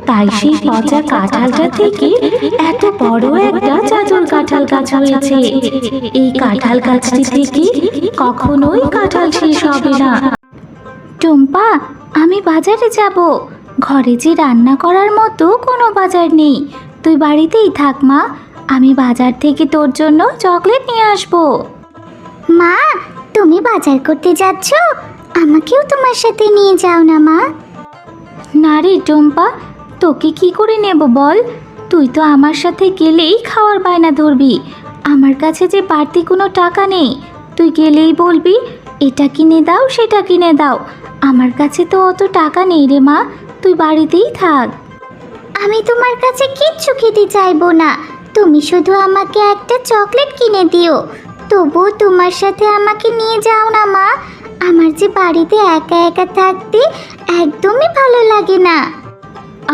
তাই সেই পচা কাঁঠালটা থেকে এত বড় একটা চাদর কাঁঠাল গাছ হয়েছে। এই কাঁঠাল গাছটি থেকে কখনোই কাঁঠাল শেষ হবে না। টুম্পা, আমি বাজারে যাব। ঘরে যে রান্না করার মতো কোনো বাজার নেই। তুই বাড়িতেই থাক মা, আমি বাজার থেকে তোর জন্য চকলেট নিয়ে আসবো। মা, তুমি বাজার করতে যাচ্ছ? আমাকেও তোমার সাথে নিয়ে যাও না মা। না রে টুম্পা, তোকে কি করে নেব বল? তুই তো আমার সাথে গেলেই খাওয়ার বায়না ধরবি। আমার কাছে যে বাড়তি কোনো টাকা নেই। তুই গেলেই বলবি এটা কিনে দাও সেটা কিনে দাও। আমার কাছে তো অত টাকা নেই রে মা, তুই বাড়িতেই থাক। আমি তোমার কাছে কিচ্ছু খেতে চাইবো না, তুমি শুধু আমাকে একটা চকলেট কিনে দিও। তবুও তোমার সাথে আমাকে নিয়ে যাও না মা, আমার যে বাড়িতে একা একা থাকতে একদমই ভালো লাগে না।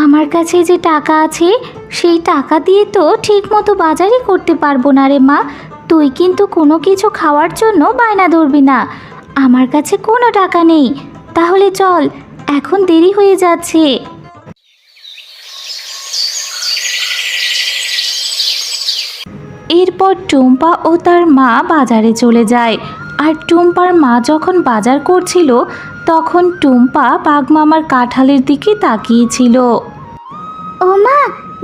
আমার কাছে যে টাকা আছে সেই টাকা দিয়ে তো ঠিক মতো বাজারই করতে পারবো না রে মা। তুই কিন্তু কোনো কিছু খাওয়ার জন্য বায়না ধরবি না। আমার কাছে কোনো টাকা নেই। তাহলে চল, এখন দেরি হয়ে যাচ্ছে। এরপর টুম্পা ও তার মা বাজারে চলে যায়। আর টুম্পার মা যখন বাজার করছিল তখন টুম্পা বাঘমামার কাঁঠালের দিকে তাকিয়েছিল। ও মা,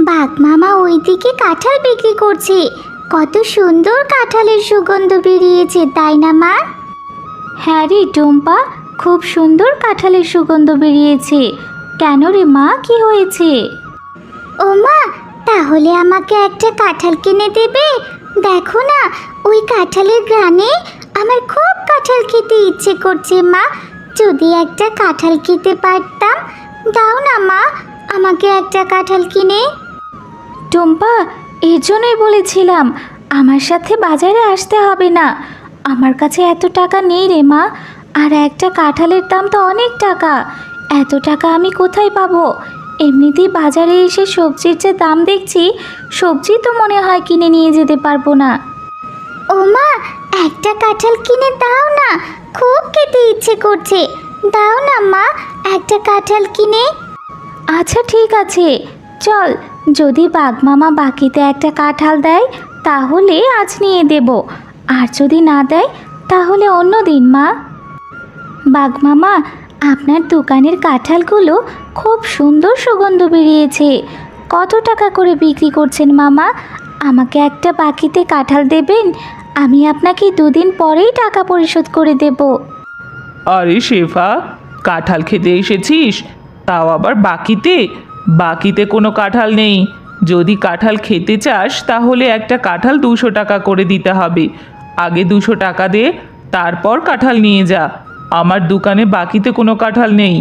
বাঘ মামা ওইদিকে কাঁঠাল বিক্রি করছে। কত সুন্দর কাঁঠালের সুগন্ধ বেরিয়েছে, তাই না মা? হ্যাঁ রে টুম্পা, খুব সুন্দর কাঁঠালের সুগন্ধ বেরিয়েছে। কেন রে মা, কি হয়েছে? ও মা, তাহলে আমাকে একটা কাঁঠাল কিনে দেবে? দেখো না, ওই কাঁঠালের গ্রানে আমার খুব কাঁঠাল খেতে ইচ্ছে করছে মা। যদি একটা কাঁঠাল খেতে পারতাম। দাও না মা, আমাকে একটা কাঁঠাল কিনে। টুম্পা, এর জন্যই বলেছিলাম আমার সাথে বাজারে আসতে হবে না। আমার কাছে এত টাকা নেই রে মা, আর একটা কাঁঠালের দাম তো অনেক টাকা। এত টাকা আমি কোথায় পাবো? এমনিতেই বাজারে এসে সবজির যে দাম দেখছি, সবজি তো মনে হয় কিনে নিয়ে যেতে পারবো না। ও মা, একটা কাঁঠাল কিনে দাও না, খুব খেতে ইচ্ছে করছে। দাও না মা, একটা কাঁঠাল কিনে। আচ্ছা ঠিক আছে, চল। যদি বাঘমামা বাকিতে একটা কাঁঠাল দেয় তাহলে আজ নিয়ে দেব, আর যদি না দেয় তাহলে অন্য দিন মা। বাঘমামা, আপনার দোকানের কাঁঠালগুলো খুব সুন্দর সুগন্ধ বেরিয়েছে। কত টাকা করে বিক্রি করছেন মামা? আমাকে একটা বাকিতে কাঁঠাল দেবেন? আমি আপনাকে 2 দিন পরেই টাকা পরিশোধ করে দেব। আরে শেফা, কাঁঠাল খেতে এসেছিস, তাও আবার বাকিতে? বাকিতে কোনো কাঁঠাল নেই। যদি কাঁঠাল খেতে চাস তাহলে একটা কাঁঠাল 200 টাকা করে দিতে হবে। আগে 200 টাকা দে, তারপর কাঁঠাল নিয়ে যা। আমার দোকানে বাকিতে কোনো কাঁঠাল নেই।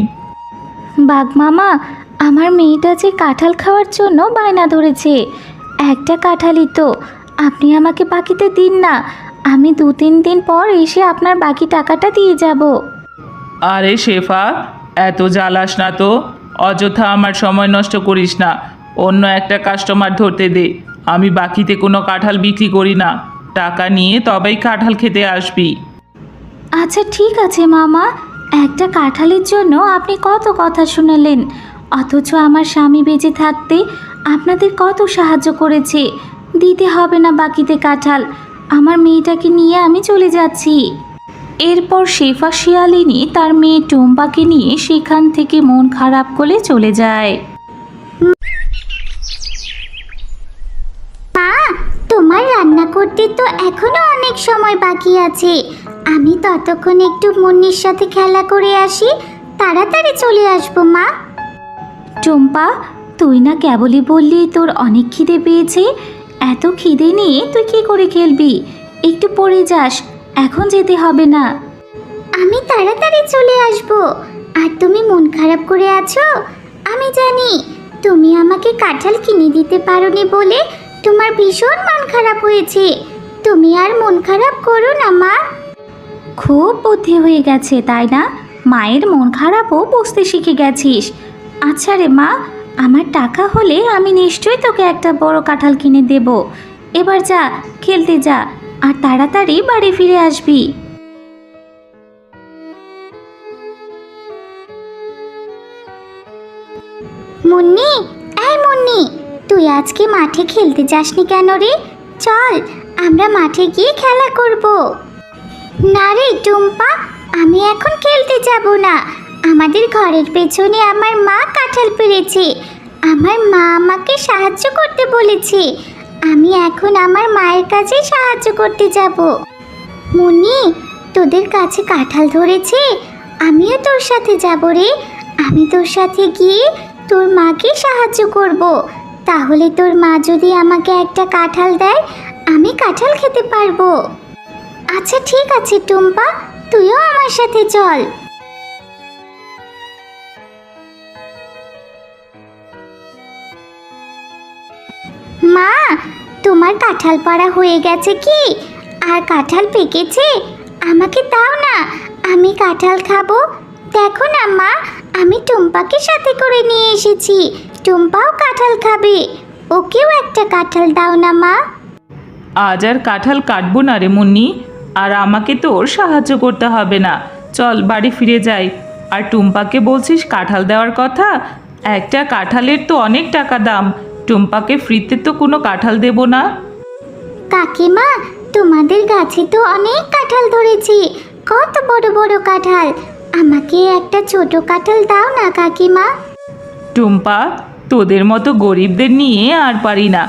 বাঘমামা, আমার মেয়েটা যে কাঁঠাল খাওয়ার জন্য বায়না ধরেছে। একটা কাঁঠালই তো, আপনি আমাকে বাকিতে দিন না। আমি 2-3 দিন পর এসে আপনার বাকি টাকাটা দিয়ে যাব। আরে শেফা, এত জ্বালাস না তো। অযথা আমার সময় নষ্ট করিস না। অন্য একটা কাস্টমার ধরতে দে। আমি বাকিতে কোনো কাঁঠাল বিক্রি করি না। টাকা নিয়ে তবেই কাঁঠাল খেতে আসবি। আচ্ছা ঠিক আছে মামা, একটা কাঁঠালের জন্য আপনি কত কথা শুনালেন, অথচ আমার স্বামী বেঁচে থাকতে আপনাদের কত সাহায্য করেছে। দিতে হবে না বাকিতে কাঁঠাল, আমার মেয়েটাকে নিয়ে আমি চলে যাচ্ছি। এরপর শেফা শিয়ালিনী তার মেয়ে টুম্পাকে নিয়ে সেখান থেকে মন খারাপ করে চলে যায়। মা, তোমার রান্না করতে তো এখনো অনেক সময় বাকি আছে। আমি ততক্ষণ একটু মুন্নির সাথে খেলা করে আসি, তাড়াতাড়ি চলে আসবো মা। টুম্পা, তুই না কেবলই বললি তোর অনেক খিদে পেয়েছে। এত খিদে নিয়ে তুই কি করে খেলবি? একটু পড়ে যাস, এখন যেতে হবে না। আমি তাড়াতাড়ি চলে আসবো। আর তুমি মন খারাপ করে আছো? আমি জানি তুমি আমাকে কাঁঠাল কিনে দিতে পারোনি বলে তোমার ভীষণ মন খারাপ হয়েছে। তুমি আর মন খারাপ করো না মা। খুব বুদ্ধি হয়ে গেছে তাই না? মায়ের মন খারাপও বুঝতে শিখে গেছিস। আচ্ছা রে মা, আমার টাকা হলে আমি নিশ্চয়ই তোকে একটা বড় কাঁঠাল কিনে দেব। এবার যা, খেলতে যা, আর তাড়াতাড়ি বাড়ি ফিরে আসবি। মুন্নি, এই মুন্নি, তুই আজকে মাঠে খেলতে যাসনি কেন রে? চল আমরা মাঠে গিয়ে খেলা করব। না রে টুম্পা, আমি এখন খেলতে যাব না। আমাদের ঘরের পেছনে আমার মা কাঁঠাল পেড়েছে। আমার মা আমাকে সাহায্য করতে বলেছে। আমি এখন আমার মায়ের কাছে সাহায্য করতে যাব। মুন্নি, তোদের কাছে কাঁঠাল ধরেছে? আমিও তোর সাথে যাব রে। আমি তোর সাথে গিয়ে তোর মাকে সাহায্য করব। তাহলে তোর মা যদি আমাকে একটা কাঁঠাল দেয়, আমি কাঁঠাল খেতে পারবো। আচ্ছা ঠিক আছে টুম্পা, তুইও আমার সাথে চল। মা, তোমার কাঁঠাল পাড়া হয়ে গেছে কি? আর কাঁঠাল পেকেছে? আমাকে দাও না, আমি কাঁঠাল খাবো। দেখো না মা, আমি টুম্পাকে সাথে করে নিয়ে এসেছি। টুম্পাও কাঁঠাল খাবে। ওকেও একটা কাঁঠাল দাও না মা। আজ আর কাঁঠাল কাটবো না রে মুন্নি, আর আমাকে তোর সাহায্য করতে হবে না। চল বাড়ি ফিরে যাই। আর টুম্পাকে বলছিস কাঁঠাল দেওয়ার কথা? একটা কাঁঠালের তো অনেক টাকা দাম। টুম্পাকে ফ্রিতে তো কোনো কাঁঠাল দেবো না। কাকিমা, তোমাদের গাছে তো অনেক কাঁঠাল ধরেছে। কত বড় বড় কাঁঠাল। আমাকে একটা ছোট কাঁঠাল দাও না কাকিমা। টুম্পা, তোদের মতো গরিবদের নিয়ে আর পারি না।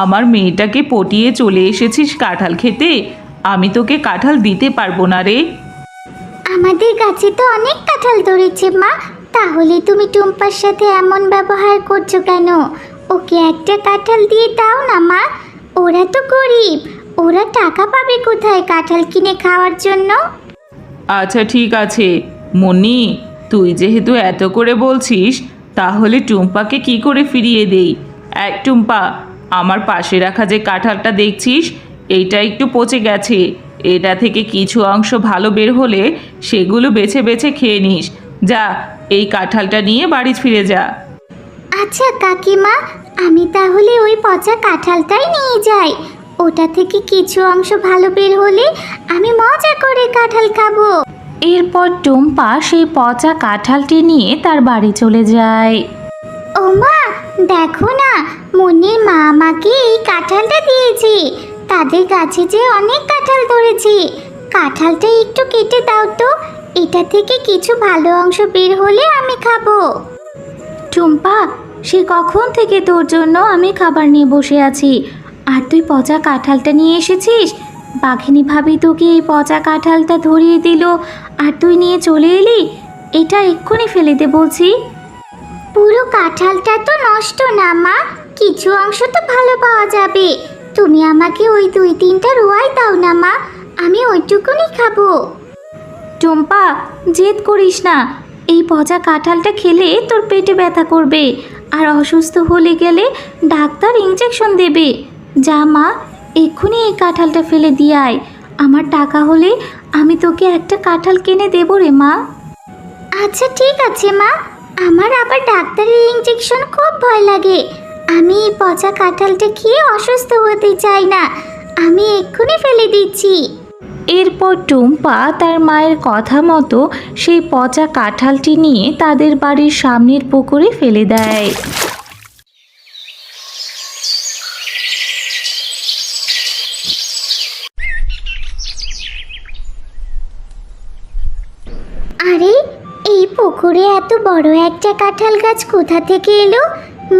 আমার মেয়েটাকে পটিয়ে চলে এসেছিস কাঁঠাল খেতে। আমি তোকে কাঁঠাল দিতে পারবো না রে। আমাদের গাছে তো অনেক কাঁঠাল ধরেছে মা, তাহলে তুমি টুম্পার সাথে এমন ব্যবহার করছো কেন? ওকে একটা কাঁঠাল দিয়ে দাও না মা। ওরা তো গরিব, ওরা টাকা পাবে কোথায় কাঁঠাল কিনে খাওয়ার জন্য? আচ্ছা ঠিক আছে মুন্নি, তুই যেহেতু এত করে বলছিস, তাহলে টুম্পাকে কি করে ফিরিয়ে দেই? এক টুম্পা, আমার পাশে রাখা যে কাঁঠালটা দেখছিস, এইটা একটু পচে গেছে। এটা থেকে কিছু অংশ ভালো বের হলে সেগুলো বেছে বেছে খেয়ে নিস। যা, এই কাঁঠালটা নিয়ে বাড়ি ফিরে যা। আচ্ছা কাকিমা, আমি তাহলে ওই পচা কাঁঠালটাই নিয়ে যাই। ওটা থেকে কিছু অংশ ভালো বের হলে আমি মজা করে কাঁঠাল খাবো। এরপর টুম্পা সেই পচা কাঁঠালটি নিয়ে তার বাড়ি চলে যায়। ও মা, দেখো না, মুন্নির মা আমাকে এই কাঁঠালটা দিয়েছে। তাদের গাছে যে অনেক কাঁঠাল ধরেছে। কাঁঠালটা একটু কেটে দাও তো, এটা থেকে কিছু ভালো অংশ বের হলে আমি খাবো। টুম্পা, সে কখন থেকে তোর জন্য আমি খাবার নিয়ে বসে আছি, আর তুই পচা কাঁঠালটা নিয়ে এসেছিস? বাঘিনী ভাবি তোকে এই পচা কাঁঠালটা ধরিয়ে দিল, আর তুই নিয়ে চলে এলি? এটা এক্ষুনি ফেলে দে বলছি। পুরো কাঁঠালটা তো নষ্ট না মা, কিছু অংশ তো ভালো পাওয়া যাবে। তুমি আমাকে ওই 2-3টা রোয়াই দাও না মা, আমি ওইটুকুনি খাবো। টুম্পা, জেদ করিস না। এই পচা কাঁঠালটা খেলে তোর পেটে ব্যথা করবে, আর অসুস্থ হলে গেলে ডাক্তার ইঞ্জেকশন দেবে। যা মা, এক্ষুনি এই কাঁঠালটা ফেলে দিয়ে আয়। আমার টাকা হলে আমি তোকে একটা কাঁঠাল কিনে দেবো রে মা। আচ্ছা ঠিক আছে মা, আমার আবার ডাক্তারের ইঞ্জেকশন খুব ভয় লাগে। আমি এই পচা কাঁঠালটা খেয়ে অসুস্থ হতে চাই না। আমি এক্ষুনি ফেলে দিচ্ছি। এরপর টুম্পা তার মায়ের কথা মতো সেই পচা কাঁঠালটি নিয়ে তাদের বাড়ির সামনের পুকুরে ফেলে দেয়। আরে, এই পুকুরে এত বড় একটা কাঁঠাল গাছ কোথা থেকে এলো?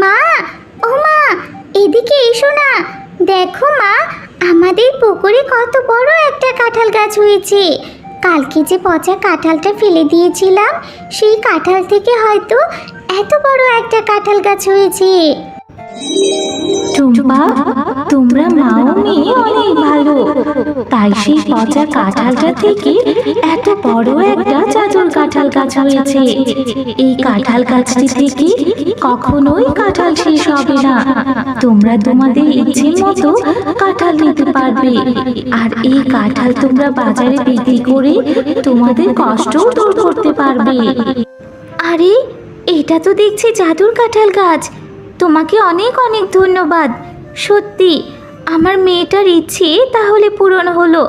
মা, ও মা, এদিকে এসো না। দেখো মা, আমাদের পুকুরে কত বড় একটা কাঁঠাল গাছ হয়েছে। কালকে যে পচা কাঁঠালটা ফেলে দিয়েছিলাম, সেই কাঁঠাল থেকে হয়তো এত বড় একটা কাঁঠাল গাছ হয়েছে। টুম্পা, তোমরা মা ও মেয়ে অনেক ভালো, তাই সেই পচা কাঁঠালটা থেকে এত বড় একটা জাদুর কাঁঠাল গাছ হয়েছে। এই কাঁঠাল গাছটি থেকে কখনোই কাঁঠাল শেষ হবে না। তোমরা তোমাদের ইচ্ছে মতো কাঁঠাল নিতে পারবে, আর এই কাঁঠাল তোমরা বাজারে বিক্রি করে তোমাদের কষ্টও দূর করতে পারবে। আরে, এটা তো দেখছি জাদুর কাঁঠাল গাছ। তোমাকে অনেক অনেক ধন্যবাদ। সত্যি আমার মেয়েটার ইচ্ছে তাহলে পূরণ হলো।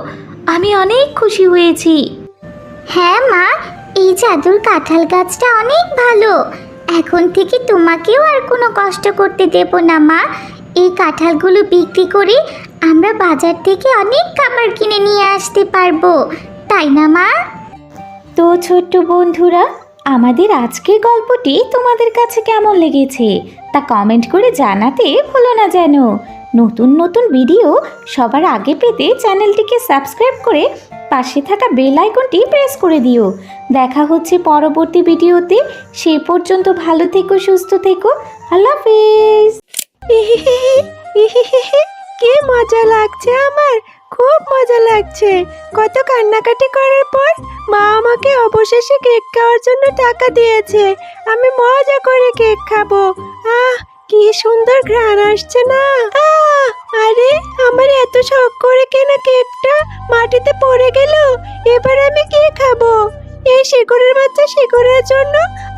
আমি অনেক খুশি হয়েছি। হ্যাঁ মা, এই জাদুর কাঁঠাল গাছটা অনেক ভালো। এখন থেকে তোমাকেও আর কোনো কষ্ট করতে দেব না মা। এই কাঁঠালগুলো বিক্রি করে আমরা বাজার থেকে অনেক খাবার কিনে নিয়ে আসতে পারবো, তাই না মা? তো ছোট্ট বন্ধুরা, আমাদের আজকের গল্পটি তোমাদের কাছে কেমন লেগেছে তা কমেন্ট করে জানাতে ভুলো না যেন। নতুন নতুন ভিডিও সবার আগে পেতে চ্যানেলটিকে সাবস্ক্রাইব করে পাশে থাকা বেল আইকনটি প্রেস করে দিও। দেখা হচ্ছে পরবর্তী ভিডিওতে। সেই পর্যন্ত ভালো থেকো, সুস্থ থেকো। আল্লাহ হাফেজ। কি মজা লাগছে, আমার খুব মজা লাগছে। কত কান্নাকাটি করার পর মা আমাকে অবশেষে কেক খাওয়ার জন্য টাকা দিয়েছে। আমি মজা করে কেক খাবো। কি সুন্দর ঘ্রাণ আসছে না। আরে আমার এত শখ করে কেনা কেকটা মাটিতে পড়ে গেল। এবার আমি কি খাবো? এই শিকড়ের বাচ্চা শিকড়ের জন্য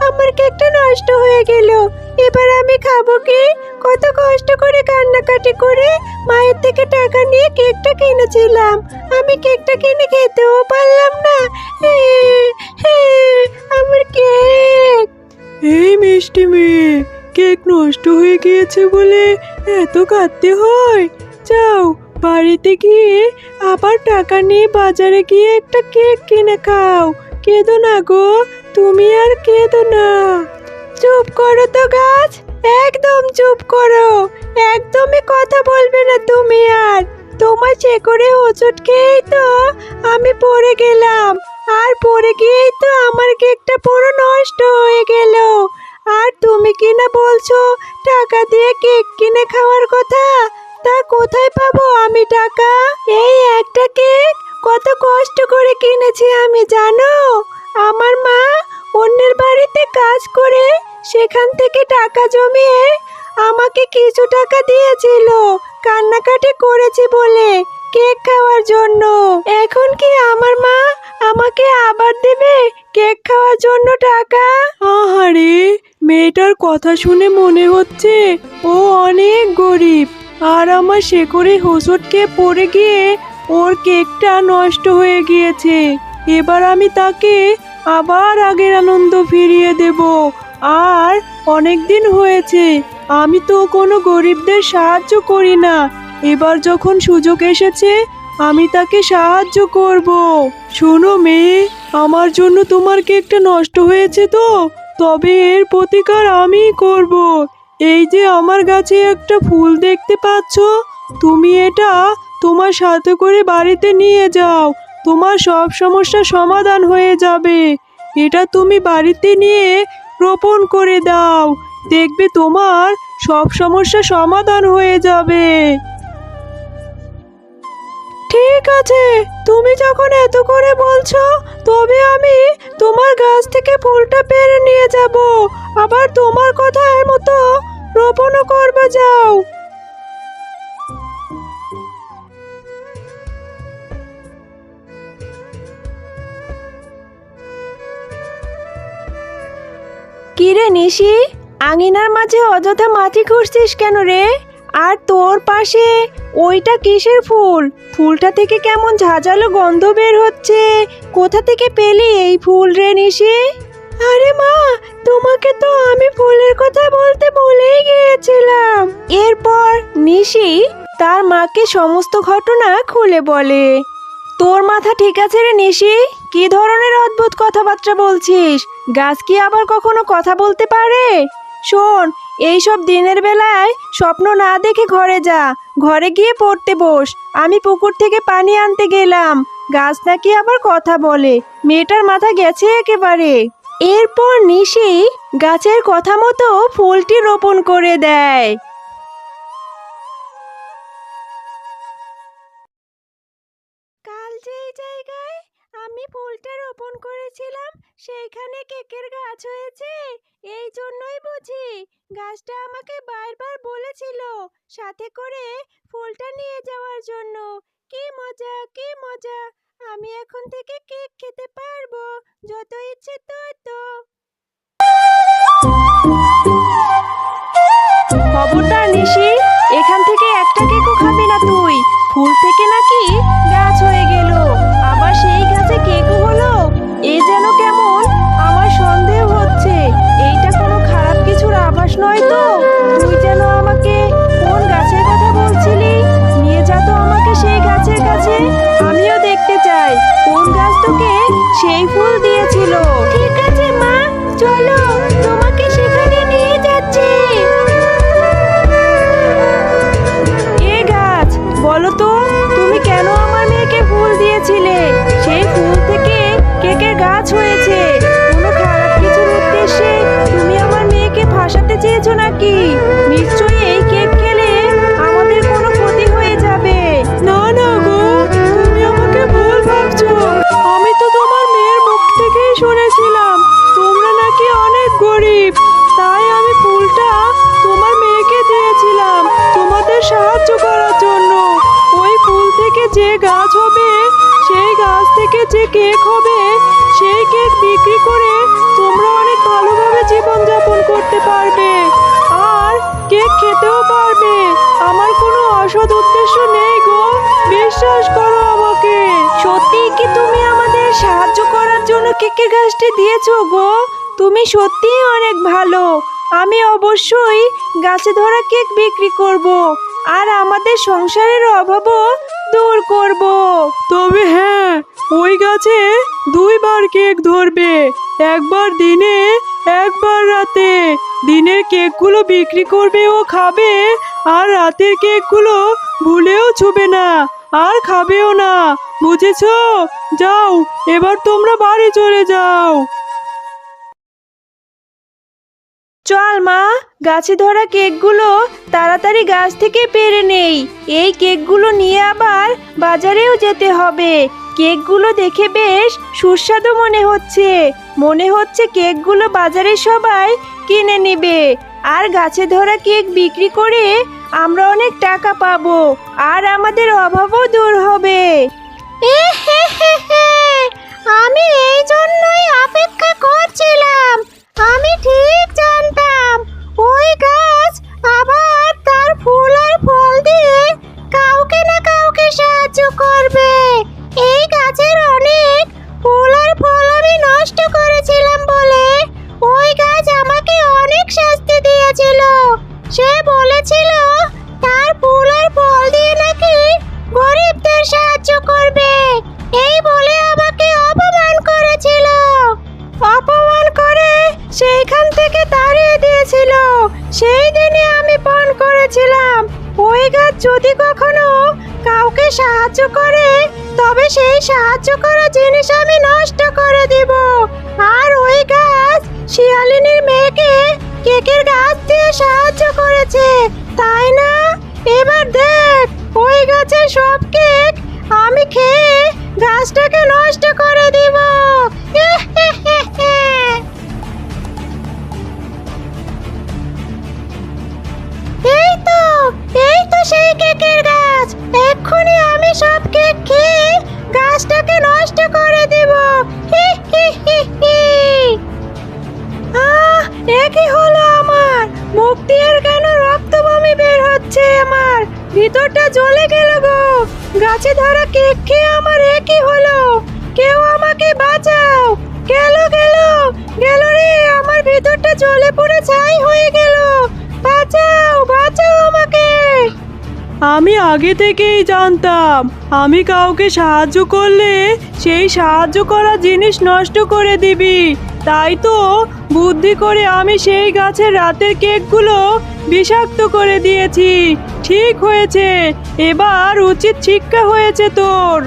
আমার কেকটা নষ্ট হয়ে গেল। এবার আমি খাবো কি? কত কষ্ট করে কান্নাকাটি করে মায়ের থেকে টাকা নিয়ে কেকটা কিনেছিলাম। আমি কেকটা কিনে খেতেও পারলাম না। আমার কেক। এই মিষ্টি মেয়ে, কেক নষ্ট হয়ে গিয়েছে বলে এত কাঁদতে হয়? যাও, বাড়িতে গিয়ে আবার টাকা নিয়ে বাজারে গিয়ে একটা কেক কিনে খাও। কেঁদো না গো, তুমি আর কেঁদো না। চুপ করো তো গাছ, একদম চুপ করো। একদমই কথা বলবে না তুমি আর। তোমার চেকরে ওষুধ খেয়েই তো আমি পড়ে গেলাম, আর পড়ে গিয়েই তো আমার কেকটা পুরো নষ্ট হয়ে গেল। আর তুমি কিনা বলছো টাকা দিয়ে কেক কিনে খাওয়ার কথা। তা কোথায় পাবো আমি টাকা? এই একটা কেক কত কষ্ট করে কিনেছি আমি, জানো? আমার মা অন্যের বাড়িতে কাজ করে সেখান থেকে টাকা জমিয়ে আমাকে কিছু টাকা দিয়েছিল কান্নাকাটি করেছি বলে কেক খাওয়ার জন্য। এখন কি আমার মা আমাকে আবার দেবে কেক খাওয়ার জন্য টাকা? আহারে, মেয়েটার কথা শুনে মনে হচ্ছে ও অনেক গরিব, আর আমার শেকড়ে হোঁচট খেয়ে পড়ে গিয়ে ওর কেকটা নষ্ট হয়ে গিয়েছে। এবার আমি তাকে আবার আগের আনন্দ ফিরিয়ে দেব। আর অনেক দিন হয়েছে আমি তো কোনো গরিবদের সাহায্য করি না। এবার যখন সুযোগ এসেছে আমি তাকে সাহায্য করব। শোনো মেয়ে, আমার জন্য তোমার কেকটা নষ্ট হয়েছে তো, তবে এর প্রতিকার আমিই করব। এই যে আমার গাছে একটা ফুল দেখতে পাচ্ছ, তুমি এটা তোমার সাথে করে বাড়িতে নিয়ে যাও। তোমার সব সমস্যার সমাধান হয়ে যাবে। এটা তুমি বাড়িতে নিয়ে রোপণ করে দাও, দেখবে তোমার সব সমস্যার সমাধান হয়ে যাবে। ঠিক আছে, তুমি যখন এত করে বলছো তবে আমি তোমার গাছ থেকে ফুলটা পেড়ে নিয়ে যাব, আবার তোমার কথার মতো রোপণও করবে। যাও। কিরে নিশি, আঙিনার মাঝে অযথা মাটি খুঁড়ছিস কেন রে? আর তোর পাশে ওইটা কিসের ফুল? ফুলটা থেকে কেমন ঝাঁঝালো গন্ধ বের হচ্ছে। কোথা থেকে পেলি এই ফুল রে নিশি? আরে মা, তোমাকে তো আমি ফুলের কথা বলতে ভুলেই গিয়েছিলাম। এরপর নিশি তার মাকে সমস্ত ঘটনা খুলে বলে। তোর মাথা ঠিক আছে রে নিশি? কি ধরনের অদ্ভুত কথাবার্তা বলছিস? গাছ কি আবার কখনো কথা বলতে পারে? শোন, এইসব দিনের বেলায় স্বপ্ন না দেখে ঘরে যা, ঘরে গিয়ে পড়তে বস। আমি পুকুর থেকে পানি আনতে গেলাম, গাছ নাকি আবার কথা বলে। মেয়েটার মাথা গেছে একেবারে। এরপর নিশি গাছের কথা মতো ফুলটি রোপণ করে দেয়। কাল যেই জায়গায় আমি ফুলটা রোপণ করেছিলাম সেইখানে কেকের গাছ হয়েছে। এই জন্যই বুঝি গাছটা আমাকে বারবার বলেছিল সাথে করে ফুলটা নিয়ে যাওয়ার জন্য। কি মজা, কি মজা! আমি এখন থেকে কেক খেতে পারবো, যত ইচ্ছে তত। খবরদার নিশি, এখান থেকে একটা কেকও খাবি না তুই। ফুল থেকে নাকি গাছ হয়ে গেল, আবার সেই গাছে কেকও হলো। এ যেন কেমন আমার সন্দেহ হচ্ছে। এইটা কোনো খারাপ থেকে যে কেক হবে সেই কেক বিক্রি করে তোমরা অনেক ভালোভাবে জীবনযাপন করতে পারবে আর কেক খেতেও পারবে। আমার কোনো অসৎ উদ্দেশ্য নেই গো, বিশ্বাস করো আমাকে। সত্যি কি তুমি আমাদের সাহায্য করার জন্য কেকের গাছটি দিয়েছো গো? তুমি সত্যিই অনেক ভালো। আমি অবশ্যই গাছে ধরা কেক বিক্রি করব আর আমাদের সংসারের অভাবও দূর করব। তবে হ্যাঁ, ওই গাছে 2বার কেক ধরবে, একবার দিনে একবার রাতে। দিনের কেকগুলো বিক্রি করবে ও খাবে, আর রাতের কেকগুলো ভুলেও ছুবে না আর খাবেও না, বুঝেছো? যাও, এবার তোমরা বাড়ি চলে যাও। চল মা, গাছে ধরা কেকগুলো তাড়াতাড়ি গাছ থেকে পেড়ে নেই। এই কেকগুলো নিয়ে আবার বাজারেও যেতে হবে। কেকগুলো দেখে বেশ সুস্বাদু মনে হচ্ছে কেকগুলো বাজারে সবাই কিনে নেবে আর গাছে ধরা কেক বিক্রি করে আমরা অনেক টাকা পাবো আর আমাদের অভাবও দূর হবে। আমি এই জন্যই অপেক্ষা করছিলাম। আমি ঠিক জানতাম ওই গাছ আবার তার ফুল আর ফল দিয়ে কাউকে না কাউকে সাহায্য করবে। এই গাছের অনেক ফুল আর ফল আমি নষ্ট করেছিলাম বলে ওই গাছ আমাকে অনেক শাস্তি দিয়েছিল। সে বলেছিল তার ফুল আর ফল দিয়ে নাকি গরিবদের সাহায্য করবে, এই বলে আমাকে অপমান করেছিল। অপমান করে সেইখান থেকে তাড়িয়ে দিয়েছিল। সেই দিনই আমি পণ করেছিলাম ওই গাছ যদি কখনো কাউকে সাহায্য করে তবে সেই সাহায্য করা জিনিস আমি নষ্ট করে দিব। আর ওই গাছ শিয়ালিনীর মেয়েকে কেকের গাছ দিয়ে সাহায্য করেছে, তাই না? এবার দেখ, ওই গাছের সব কেক আমি খেয়ে গাছটাকে নষ্ট করে দিব। এই তো সেই কেকের গাছ। এক্ষুনি আমি সব কেক খেয়ে গাছটাকে নষ্ট করে দেব। হি হি হি হি। একই হলো আমার, মুখ দিয়ে কেন রক্ত বমি বের হচ্ছে, আমার ভিতরটা জ্বলে গেল গো। গাছে ধরা কেক খেয়ে আমার একই হলো। কেউ আমাকে বাঁচাও। গেল গেল গেল রে, আমার ভিতরটা জ্বলে পুড়ে ছাই হয়ে গেল। বাঁচাও বাঁচাও আমাকে। আমি আগে থেকেই জানতাম আমি কাউকে সাহায্য করলে সেই সাহায্য করা জিনিস নষ্ট করে দিবি, তাই তো বুদ্ধি করে আমি সেই গাছের রাতের কেকগুলো বিষাক্ত করে দিয়েছি। ঠিক হয়েছে, এবার উচিত শিক্ষা হয়েছে তোর।